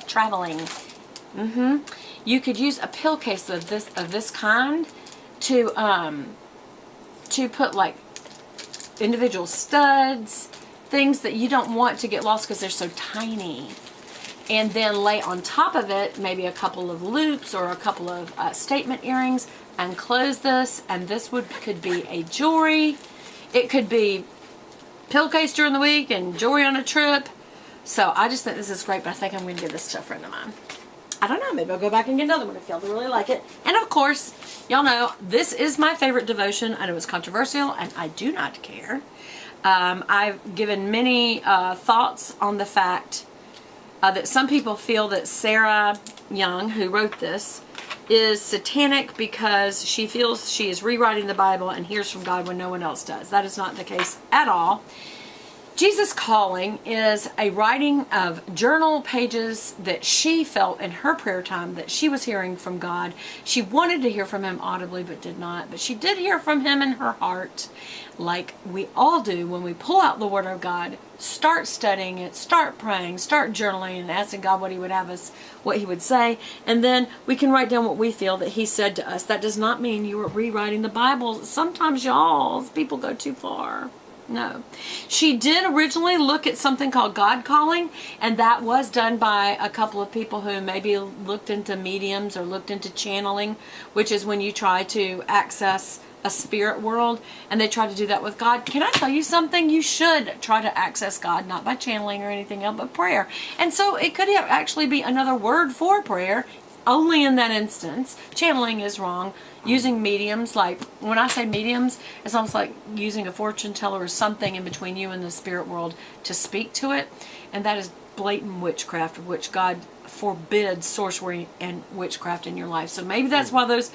traveling. You could use a pillowcase of this kind to put like individual studs, things that you don't want to get lost because they're so tiny. And then lay on top of it maybe a couple of loops or a couple of statement earrings, and close this. And this could be a jewelry. It could be pillowcase during the week and jewelry on a trip. So I just think this is great, but I think I'm going to give this to a friend of mine. I don't know, maybe I'll go back and get another one if y'all really like it. And of course, y'all know this is my favorite devotion. I know it's controversial and I do not care. I've given many thoughts on the fact that some people feel that Sarah Young, who wrote this, is satanic because she feels she is rewriting the Bible and hears from God when no one else does. That is not the case at all. Jesus Calling is a writing of journal pages that she felt in her prayer time that she was hearing from God. She wanted to hear from him audibly but did not. But she did hear from him in her heart, like we all do when we pull out the Word of God, start studying it, start praying, start journaling and asking God what he would have us, what he would say. And then we can write down what we feel that he said to us. That does not mean you were rewriting the Bible. Sometimes, y'all, people go too far. No. She did originally look at something called God Calling, and that was done by a couple of people who maybe looked into mediums or looked into channeling, which is when you try to access a spirit world, and they try to do that with God. Can I tell you something? You should try to access God, not by channeling or anything else, but prayer. And so it could actually be another word for prayer, only in that instance. Channeling is wrong. Using mediums, like when I say mediums, it's almost like using a fortune teller or something in between you and the spirit world to speak to it. And that is blatant witchcraft, which God forbids sorcery and witchcraft in your life. So maybe that's why those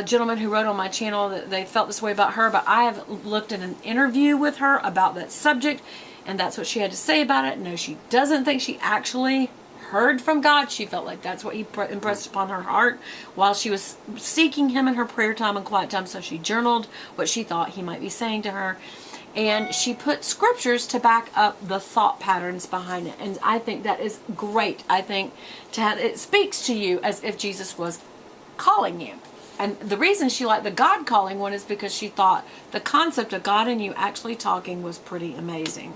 gentlemen who wrote on my channel, that they felt this way about her. But I have looked at an interview with her about that subject, and that's what she had to say about it. No, she doesn't think she actually heard from God. She felt like that's what he impressed upon her heart while she was seeking him in her prayer time and quiet time. So she journaled what she thought he might be saying to her, and she put scriptures to back up the thought patterns behind it. And I think that is great. I think it speaks to you as if Jesus was calling you. And the reason she liked the God calling one is because she thought the concept of God and you actually talking was pretty amazing.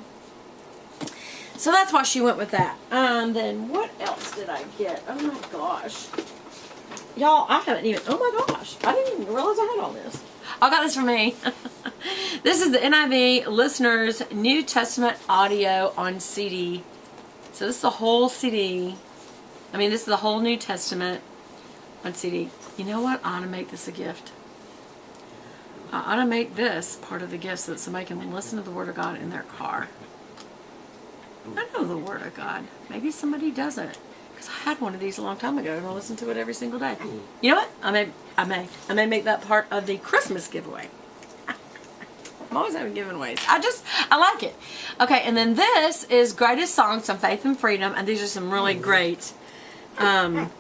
So that's why she went with that. Then what else did I get? Oh my gosh. Y'all, I haven't even, oh my gosh. I didn't even realize I had all this. I got this from me. This is the NIV Listeners New Testament audio on CD. So this is the whole CD. This is the whole New Testament on CD. You know what? I ought to make this a gift. I ought to make this part of the gift so that somebody can listen to the Word of God in their car. I know the Word of God. Maybe somebody doesn't. Because I had one of these a long time ago and I listen to it every single day. You know what? I may make that part of the Christmas giveaway. I'm always having giveaways. I like it. Okay, and then this is Greatest Songs on Faith and Freedom. And these are some really great, oh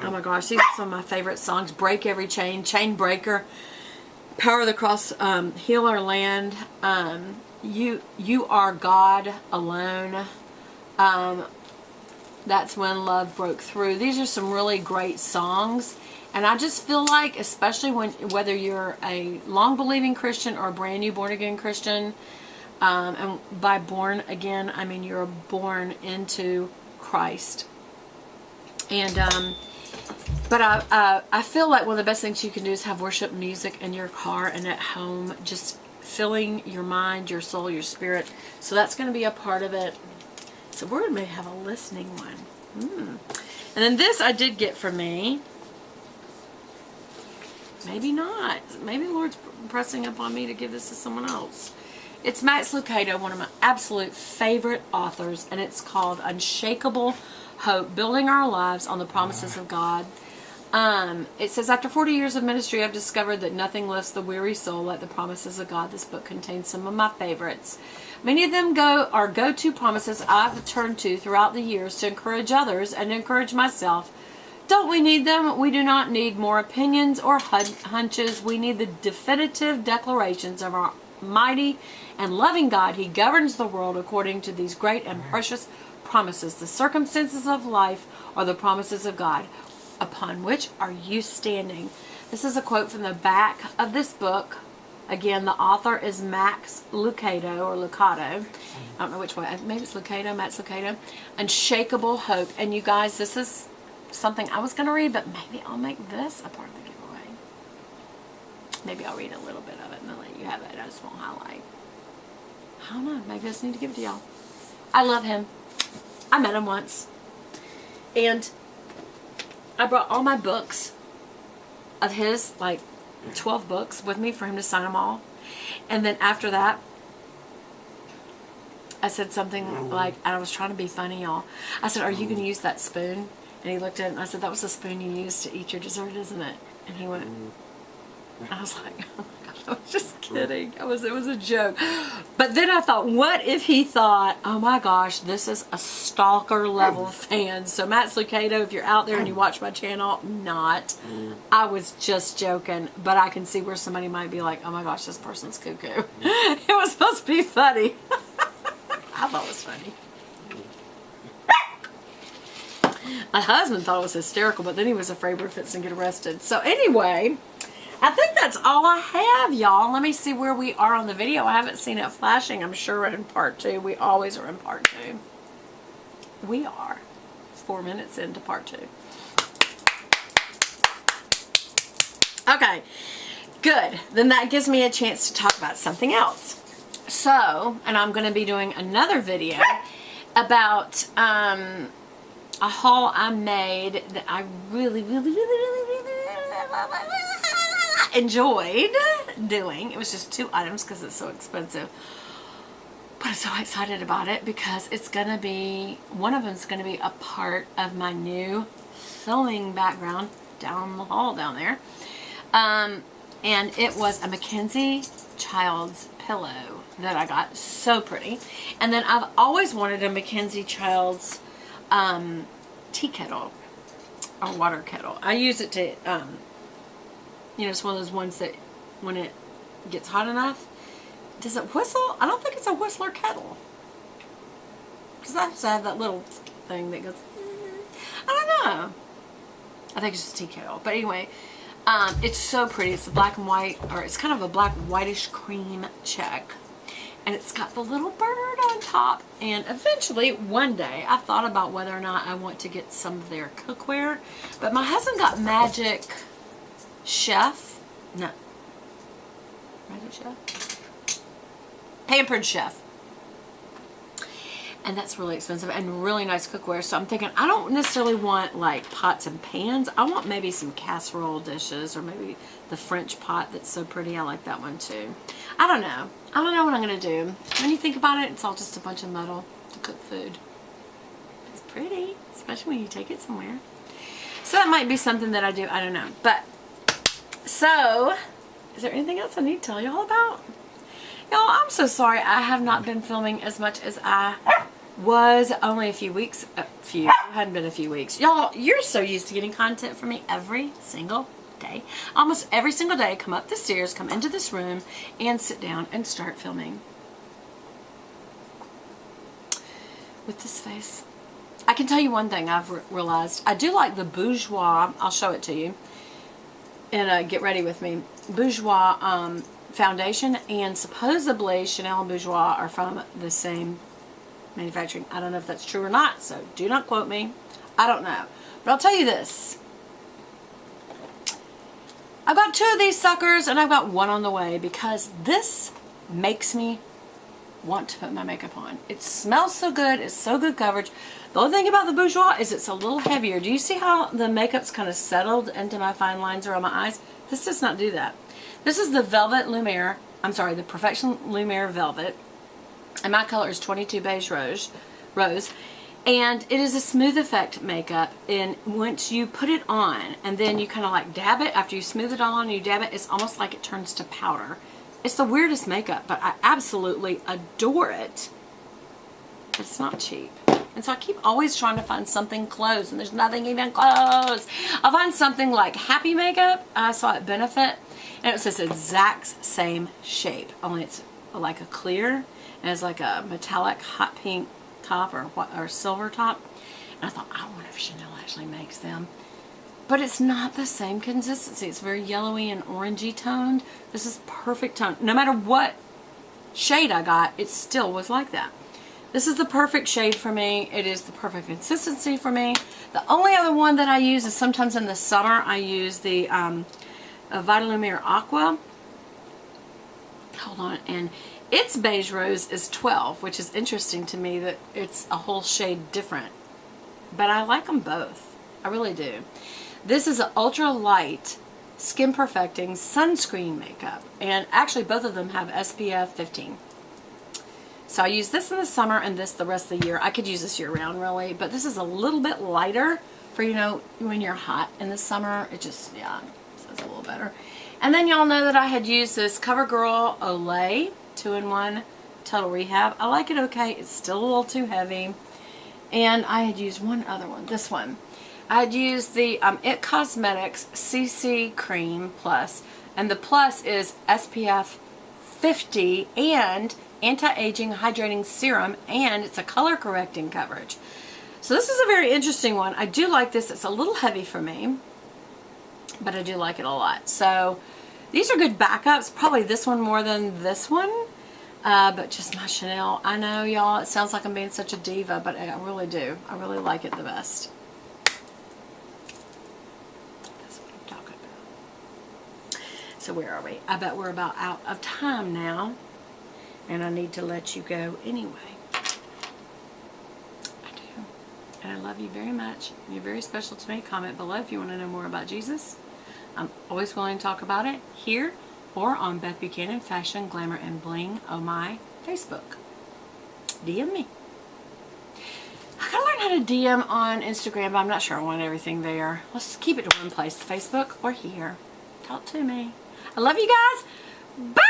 my gosh, these are some of my favorite songs. Break Every Chain, Chain Breaker, Power of the Cross, Heal Our Land, You Are God Alone. That's When Love Broke Through. These are some really great songs. And I just feel like, especially whether you're a long-believing Christian or a brand new born-again Christian, and by born again, I mean you're born into Christ. And, but I feel like one of the best things you can do is have worship music in your car and at home, just filling your mind, your soul, your spirit. So that's going to be a part of it. So we're going to have a listening one. And then this I did get from me. Maybe not. Maybe the Lord's pressing upon me to give this to someone else. It's Max Lucado, one of my absolute favorite authors, and it's called Unshakable Hope, Building Our Lives on the Promises of God. It says, after 40 years of ministry, I've discovered that nothing lifts the weary soul like the promises of God. This book contains some of my favorites. Many of them are go-to promises I've turned to throughout the years to encourage others and encourage myself. Don't we need them? We do not need more opinions or hunches. We need the definitive declarations of our mighty and loving God. He governs the world according to these great and precious promises. The circumstances of life are the promises of God. Upon which are you standing? This is a quote from the back of this book. Again, the author is Max Lucado, or Lucado. I don't know which way. Maybe it's Lucado, Max Lucado. Unshakable Hope. And you guys, this is something I was going to read, but maybe I'll make this a part of the giveaway. Maybe I'll read a little bit of it and then let you have it. I just won't highlight. I don't know. Maybe I just need to give it to y'all. I love him. I met him once. And I brought all my books of his, like 12 books with me for him to sign them all. And then after that, I said something like, and I was trying to be funny, y'all. I said, are you going to use that spoon? And he looked at it and I said, that was the spoon you used to eat your dessert, isn't it? And he went, I was like, oh my gosh, I was just kidding. It was a joke. But then I thought, what if he thought, oh my gosh, this is a stalker level fan. So Matt Lucado, if you're out there and you watch my channel, not. I was just joking. But I can see where somebody might be like, oh my gosh, this person's cuckoo. It was supposed to be funny. I thought it was funny. My husband thought it was hysterical, but then he was afraid we're fixing to get arrested. So anyway, I think that's all I have, y'all. Let me see where we are on the video. I haven't seen it flashing. I'm sure we're in part 2. We always are in part 2. We are 4 minutes into part 2. Okay, good. Then that gives me a chance to talk about something else. So, and I'm going to be doing another video about a haul I made that I really enjoyed doing. It was just 2 items because it's so expensive. But I'm so excited about it because it's going to be, one of them is going to be a part of my new sewing background down the hall down there. And it was a Mackenzie Childs pillow that I got. So pretty. And then I've always wanted a Mackenzie Childs tea kettle or water kettle. I use it to, you know, it's one of those ones that when it gets hot enough, does it whistle? I don't think it's a whistler kettle. Because I have to have that little thing that goes, I don't know. I think it's just a tea kettle. But anyway, it's so pretty. It's a black and white, or it's kind of a black whitish cream check. And it's got the little bird on top. And eventually, one day, I thought about whether or not I want to get some of their cookware. But my husband got Magic Chef. No. Magic Chef? Pampered Chef. And that's really expensive and really nice cookware. So I'm thinking, I don't necessarily want like pots and pans. I want maybe some casserole dishes, or maybe the French pot that's so pretty. I like that one too. I don't know. I don't know what I'm going to do. When you think about it, it's all just a bunch of metal to cook food. It's pretty, especially when you take it somewhere. So that might be something that I do. I don't know. But, so, is there anything else I need to tell y'all about? Y'all, I'm so sorry I have not been filming as much as I was. Only a few weeks. It hadn't been a few weeks. Y'all, you're so used to getting content from me every single day. Almost every single day, come up the stairs, come into this room, and sit down and start filming. With this face. I can tell you one thing I've realized. I do like the Bourjois. I'll show it to you. And get ready with me. Bourjois foundation, and supposedly Chanel and Bourjois are from the same manufacturing. I don't know if that's true or not, so do not quote me. I don't know. But I'll tell you this. I've got 2 of these suckers, and I've got 1 on the way, because this makes me want to put my makeup on. It smells so good. It's so good coverage. The only thing about the Bourjois is it's a little heavier. Do you see how the makeup's kind of settled into my fine lines around my eyes? This does not do that. This is the Velvet Lumiere. I'm sorry, the Perfection Lumiere Velvet. And my color is 22 Beige Rose. And it is a smooth effect makeup. And once you put it on, and then you kind of like dab it, after you smooth it all on and you dab it, it's almost like it turns to powder. It's the weirdest makeup, but I absolutely adore it. But it's not cheap. And so I keep always trying to find something close, and there's nothing even close. I'll find something like Happy Makeup. I saw it Benefit, and it says the exact same shape, only it's like a clear, and it's like a metallic hot pink top or silver top. And I thought, I wonder if Chanel actually makes them. But it's not the same consistency. It's very yellowy and orangey toned. This is perfect tone. No matter what shade I got, it still was like that. This is the perfect shade for me. It is the perfect consistency for me. The only other one that I use is sometimes in the summer I use the Vitalumere Aqua. Hold on. And its beige rose is 12, which is interesting to me that it's a whole shade different. But I like them both. I really do. This is an ultra light skin perfecting sunscreen makeup. And actually both of them have SPF 15. So I use this in the summer and this the rest of the year. I could use this year round really, but this is a little bit lighter for, you know, when you're hot in the summer. It just, yeah, it's a little better. And then y'all know that I had used this CoverGirl Olay 2-in-1 Total Rehab. I like it okay. It's still a little too heavy. And I had used one other one, this one. I had used the IT Cosmetics CC Cream Plus. And the plus is SPF 50 and anti-aging hydrating serum, and it's a color correcting coverage. So this is a very interesting one. I do like this. It's a little heavy for me, but I do like it a lot. So these are good backups. Probably this one more than this one, but just my Chanel. I know, y'all, it sounds like I'm being such a diva, but I really do. I really like it the best. That's what I'm talking about. So where are we? I bet we're about out of time now. And I need to let you go anyway. I do. And I love you very much. You're very special to me. Comment below if you want to know more about Jesus. I'm always willing to talk about it here or on Beth Buchanan Fashion, Glamour, and Bling on my Facebook. DM me. I gotta learn how to DM on Instagram, but I'm not sure I want everything there. Let's keep it to one place, Facebook or here. Talk to me. I love you guys. Bye!